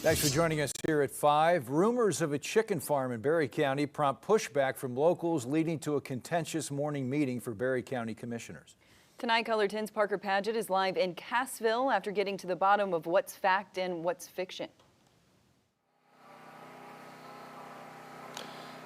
Thanks for joining us here at 5. Rumors of a chicken farm in Barry County prompt pushback from locals, leading to a contentious morning meeting for Barry County commissioners. Tonight, Color 10's Parker Paget is live in Cassville after getting to the bottom of what's fact and what's fiction.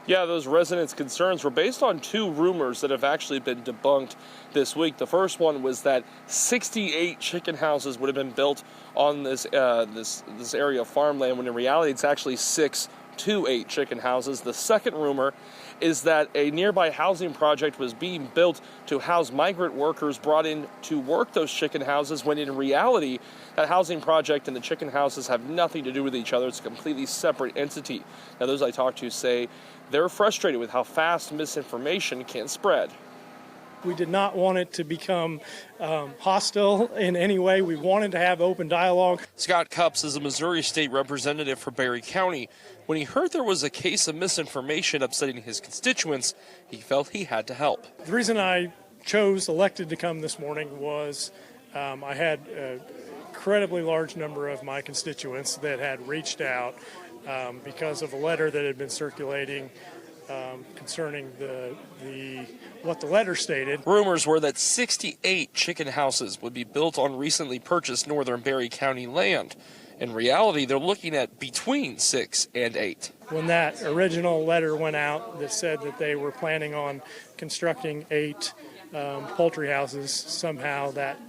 Yeah, those residents' concerns were based on two rumors that have actually been debunked this week. The first one was that 68 chicken houses would have been built on this area of farmland, when in reality it's actually 6 to 8 chicken houses. The second rumor is that a nearby housing project was being built to house migrant workers brought in to work those chicken houses, when in reality that housing project and the chicken houses have nothing to do with each other. It's a completely separate entity. Now, those I talked to say they're frustrated with how fast misinformation can spread. We did not want it to become hostile in any way. We wanted to have open dialogue. Scott Cupps is a Missouri state representative for Barry County. When he heard there was a case of misinformation upsetting his constituents, he felt he had to help. The reason I elected to come this morning was I had an incredibly large number of my constituents that had reached out because of a letter that had been circulating concerning what the letter stated. Rumors were that 68 chicken houses would be built on recently purchased northern Barry County land. In reality, they're looking at between 6 and 8. When that original letter went out that said that they were planning on constructing 8 poultry houses, somehow that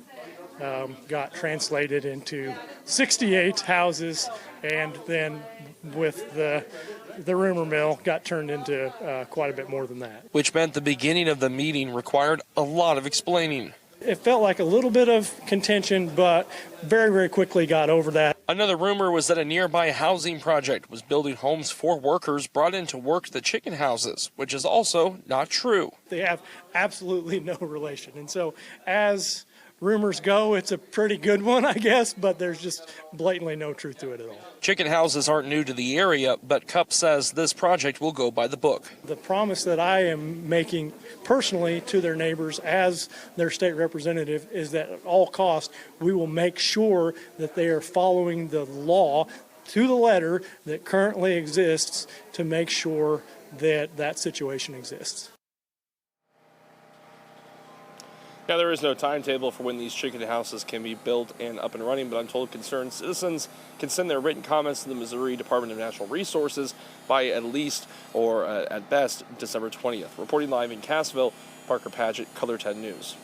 got translated into 68 houses, and then with the rumor mill got turned into quite a bit more than that. Which meant the beginning of the meeting required a lot of explaining. It felt like a little bit of contention, but very, very quickly got over that. Another rumor was that a nearby housing project was building homes for workers brought in to work the chicken houses, which is also not true. They have absolutely no relation. And so as rumors go, it's a pretty good one, I guess, but there's just blatantly no truth to it at all. Chicken houses aren't new to the area, but Cupp says this project will go by the book. The promise that I am making personally to their neighbors as their state representative is that at all costs, we will make sure that they are following the law to the letter that currently exists to make sure that that situation exists. Now, there is no timetable for when these chicken houses can be built and up and running, but I'm told concerned citizens can send their written comments to the Missouri Department of Natural Resources by at least, or at best, December 20th. Reporting live in Cassville, Parker Paget, Color 10 News.